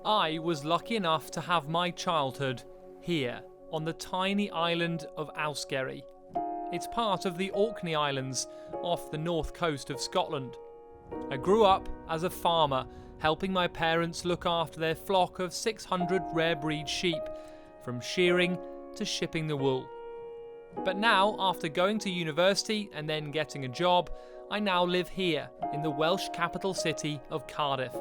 I was lucky enough to have my childhood here on the tiny island of Owskerry. It's part of the Orkney Islands off the north coast of Scotland. I grew up as a farmer, helping my parents look after their flock of 600 rare breed sheep, from shearing to shipping the wool. But now, after going to university and then getting a job, I now live here in the Welsh capital city of Cardiff.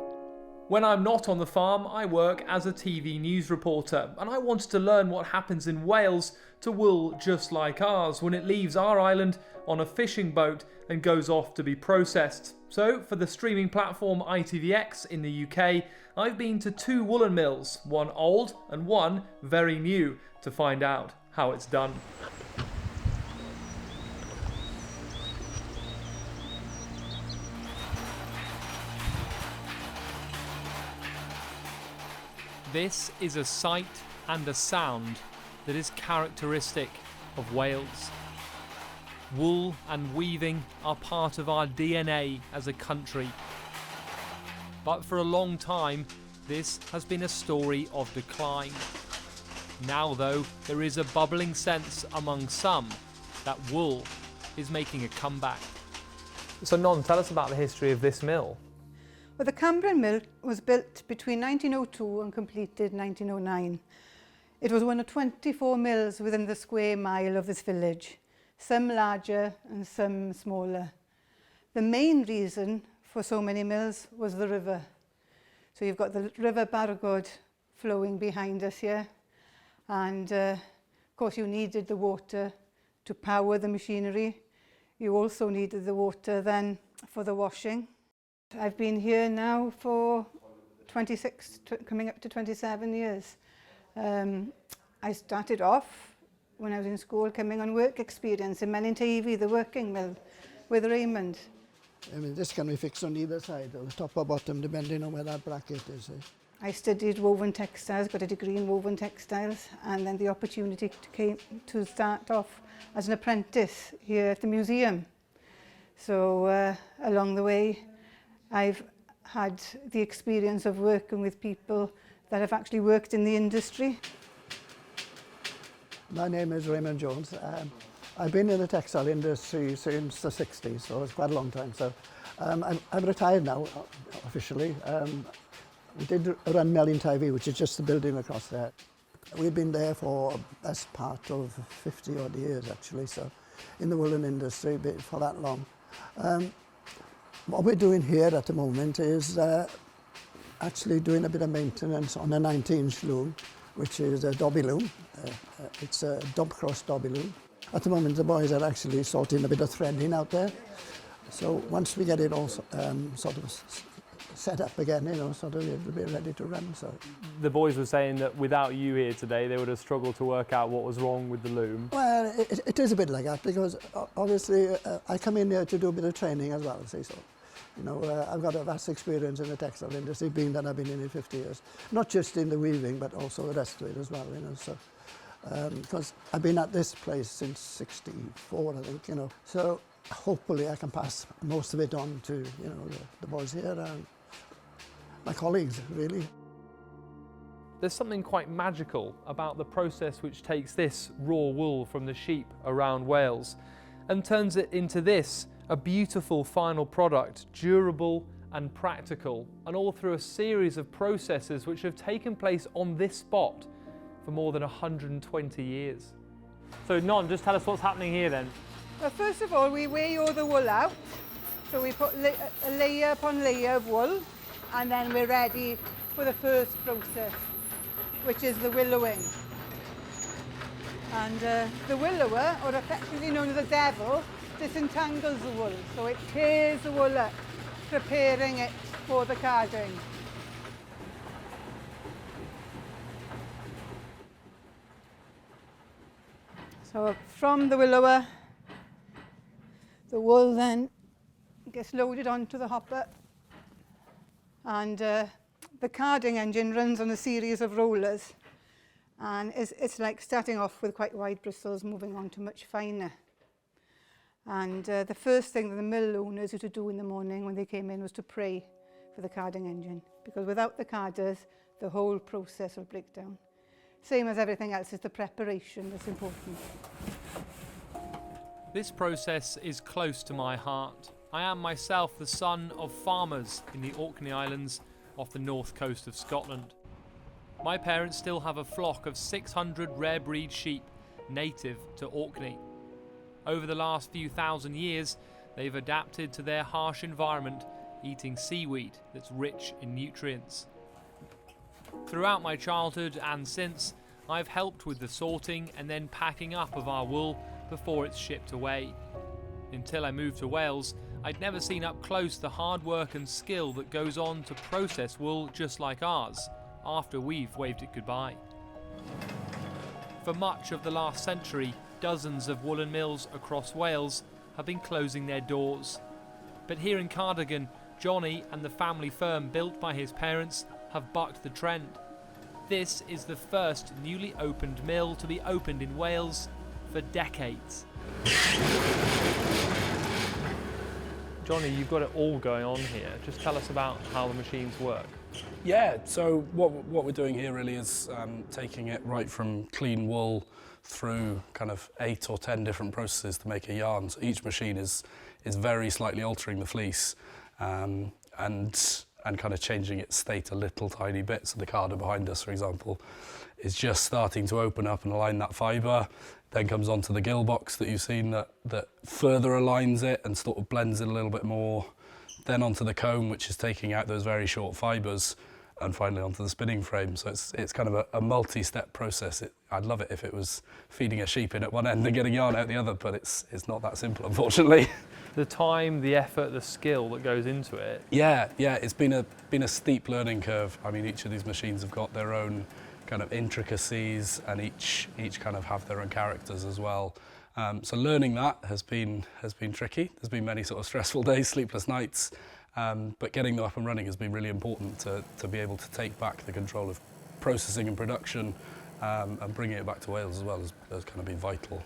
When I'm not on the farm, I work as a TV news reporter, and I wanted to learn what happens in Wales to wool just like ours when it leaves our island on a fishing boat and goes off to be processed. So, for the streaming platform ITVX in the UK, I've been to 2 woolen mills, one old and one very new, to find out how it's done. This is a sight and a sound that is characteristic of Wales. Wool and weaving are part of our DNA as a country. But for a long time, this has been a story of decline. Now, though, there is a bubbling sense among some that wool is making a comeback. So, Non, tell us about the history of this mill. Well, the Cambrian mill was built between 1902 and completed 1909. It was one of 24 mills within the square mile of this village, some larger and some smaller. The main reason for so many mills was the river. So you've got the River Bargod flowing behind us here, and of course you needed the water to power the machinery. You also needed the water then for the washing. I've been here now for 26, coming up to 27 years. I started off when I was in school coming on work experience in Menintavy, the working mill, with Raymond. I mean, this can be fixed on either side, or top or bottom, depending on where that bracket is. I studied woven textiles, got a degree in woven textiles, and then the opportunity came to start off as an apprentice here at the museum. So along the way, I've had the experience of working with people that have actually worked in the industry. My name is Raymond Jones. I've been in the textile industry since the 60s, so it's quite a long time. So I'm retired now, officially. We did run Menintavy, which is just the building across there. We've been there for the best part of 50 odd years, actually, so in the woolen industry for that long. What we're doing here at the moment is actually doing a bit of maintenance on a 19-inch loom, which is a dobby loom. It's a double-cross dobby loom. At the moment, the boys are actually sorting a bit of threading out there. So once we get it all sort of set up again, sort of it'll be ready to run. So the boys were saying that without you here today, they would have struggled to work out what was wrong with the loom. Well, it is a bit like that, because obviously I come in here to do a bit of training as well, so. I've got a vast experience in the textile industry, being that I've been in it 50 years. Not just in the weaving, but also the rest of it as well, so. Because I've been at this place since 64, I think, So hopefully I can pass most of it on to, the boys here and my colleagues, really. There's something quite magical about the process which takes this raw wool from the sheep around Wales and turns it into this, a beautiful final product, durable and practical, and all through a series of processes which have taken place on this spot for more than 120 years. So Non, just tell us what's happening here then. Well, first of all, we weigh all the wool out. So we put a layer upon layer of wool, and then we're ready for the first process, which is the willowing. And the willower, or effectively known as the devil, disentangles the wool, so it tears the wool up, preparing it for the carding. So from the willower, the wool then gets loaded onto the hopper, and the carding engine runs on a series of rollers, and it's like starting off with quite wide bristles, moving on to much finer. And the first thing that the mill owners used to do in the morning when they came in was to pray for the carding engine, because without the carders the whole process will break down. Same as everything else, it's the preparation that's important. This process is close to my heart. I am myself the son of farmers in the Orkney Islands off the north coast of Scotland. My parents still have a flock of 600 rare breed sheep native to Orkney. Over the last few thousand years, they've adapted to their harsh environment, eating seaweed that's rich in nutrients. Throughout my childhood and since, I've helped with the sorting and then packing up of our wool before it's shipped away. Until I moved to Wales, I'd never seen up close the hard work and skill that goes on to process wool just like ours, after we've waved it goodbye. For much of the last century, dozens of woolen mills across Wales have been closing their doors. But here in Cardiff, Johnny and the family firm built by his parents have bucked the trend. This is the first newly opened mill to be opened in Wales for decades. Johnny, you've got it all going on here. Just tell us about how the machines work. Yeah, so what we're doing here really is taking it right from clean wool through kind of 8 or 10 different processes to make a yarn. So each machine is very slightly altering the fleece and kind of changing its state a little tiny bit. So the carder behind us, for example, is just starting to open up and align that fibre, then comes onto the gill box that you've seen that further aligns it and sort of blends it a little bit more, then onto the comb, which is taking out those very short fibres, and finally onto the spinning frame. So it's kind of a multi-step process. I'd love it if it was feeding a sheep in at one end and getting yarn out the other, but it's not that simple, unfortunately. The time, the effort, the skill that goes into it. Yeah, it's been a steep learning curve. I mean, each of these machines have got their own kind of intricacies, and each kind of have their own characters as well. So learning that has been tricky. There's been many sort of stressful days, sleepless nights, but getting them up and running has been really important to be able to take back the control of processing and production, and bringing it back to Wales as well has kind of been vital.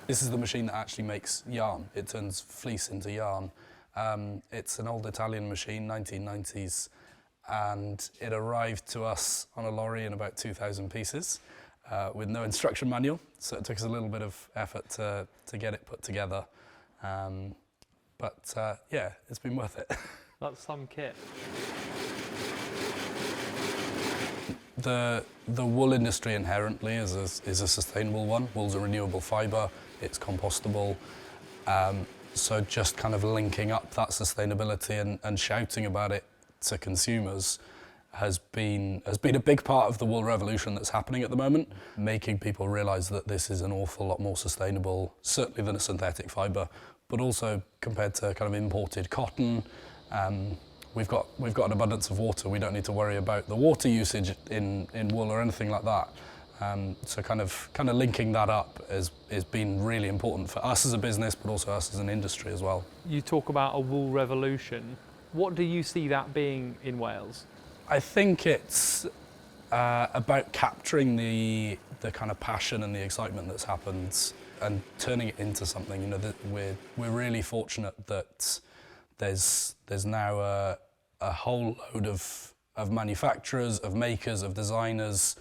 This is the machine that actually makes yarn. It turns fleece into yarn. It's an old Italian machine, 1990s, and it arrived to us on a lorry in about 2,000 pieces with no instruction manual. So it took us a little bit of effort to get it put together. But yeah, it's been worth it. That's some kit. The wool industry inherently is a sustainable one. Wool's a renewable fibre, it's compostable. So just kind of linking up that sustainability and shouting about it to consumers has been a big part of the wool revolution that's happening at the moment, making people realise that this is an awful lot more sustainable, certainly than a synthetic fibre, but also compared to kind of imported cotton. We've got an abundance of water. We don't need to worry about the water usage in wool or anything like that. So kind of linking that up has been really important for us as a business, but also us as an industry as well. You talk about a wool revolution. What do you see that being in Wales? I think it's about capturing the kind of passion and the excitement that's happened and turning it into something. You know, that we're really fortunate that there's now a whole load of manufacturers, of makers, of designers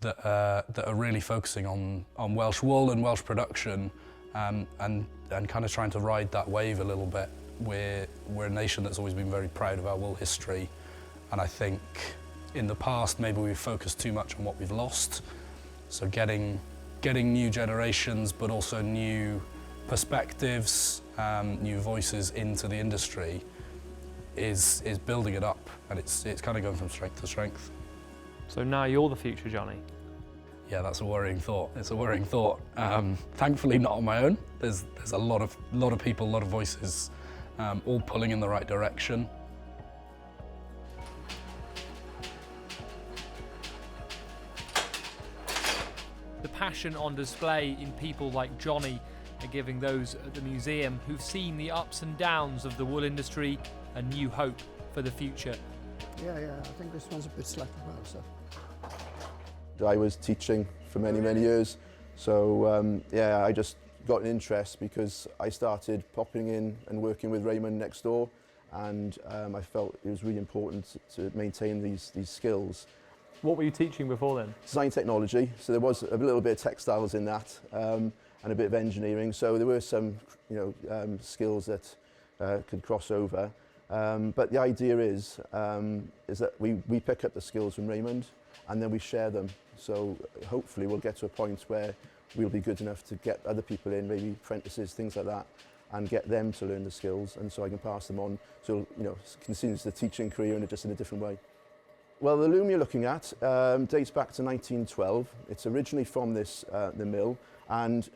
that are really focusing on Welsh wool and Welsh production, and kind of trying to ride that wave a little bit. We're a nation that's always been very proud of our wool history, and I think in the past maybe we've focused too much on what we've lost. So getting new generations, but also new perspectives, new voices into the industry is building it up, and it's kind of going from strength to strength. So now you're the future, Johnny. Yeah, that's a worrying thought. It's a worrying thought. Thankfully not on my own. There's a lot of people, a lot of voices, all pulling in the right direction. The passion on display in people like Johnny are giving those at the museum who've seen the ups and downs of the wool industry a new hope for the future. Yeah, I think this one's a bit slack as well. So. I was teaching for many years, so yeah, I just got an interest because I started popping in and working with Raymond next door, and I felt it was really important to maintain these skills. What were you teaching before then? Design technology, so there was a little bit of textiles in that, and a bit of engineering, so there were some skills that could cross over. But the idea is that we pick up the skills from Raymond and then we share them. So hopefully we'll get to a point where we'll be good enough to get other people in, maybe apprentices, things like that, and get them to learn the skills, and so I can pass them on. So continues the teaching career just in a different way. Well, the loom you're looking at dates back to 1912. It's originally from the mill, and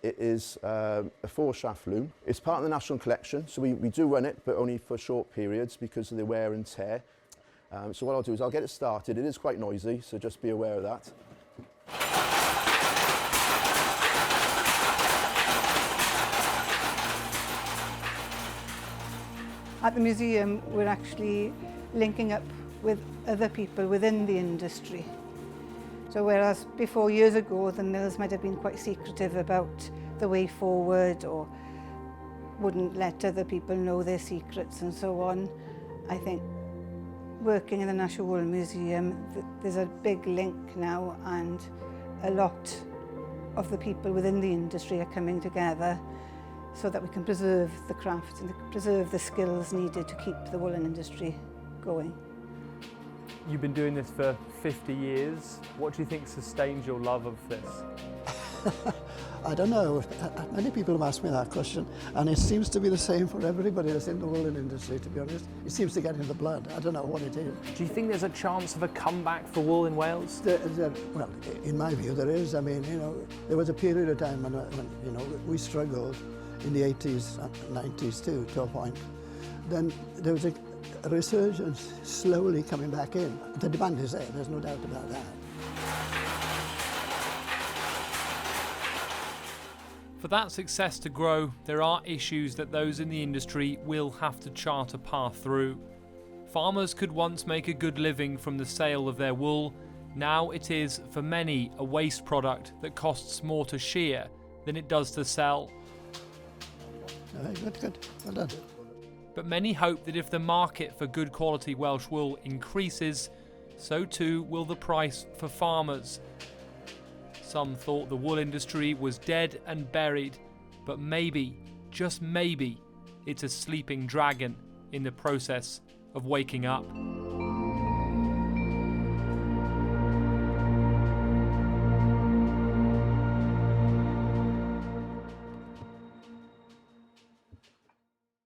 it is a 4-shaft loom. It's part of the National Collection, so we do run it, but only for short periods because of the wear and tear. So what I'll do is I'll get it started. It is quite noisy, so just be aware of that. At the museum, we're actually linking up with other people within the industry. So whereas before, years ago, the mills might have been quite secretive about the way forward or wouldn't let other people know their secrets and so on, I think working in the National Wool Museum, there's a big link now, and a lot of the people within the industry are coming together so that we can preserve the craft and preserve the skills needed to keep the woolen industry going. You've been doing this for 50 years. What do you think sustains your love of this? I don't know. Many people have asked me that question, and it seems to be the same for everybody that's in the woolen industry, to be honest. It seems to get in the blood. I don't know what it is. Do you think there's a chance of a comeback for wool in Wales? Well, in my view, there is. I mean, there was a period of time when we struggled in the 80s, 90s too, to a point. Then there was a resurgence slowly coming back in. The demand is there, there's no doubt about that. For that success to grow, there are issues that those in the industry will have to chart a path through. Farmers could once make a good living from the sale of their wool. Now it is, for many, a waste product that costs more to shear than it does to sell. Good. Well done. But many hope that if the market for good quality Welsh wool increases, so too will the price for farmers. Some thought the wool industry was dead and buried, but maybe, just maybe, it's a sleeping dragon in the process of waking up.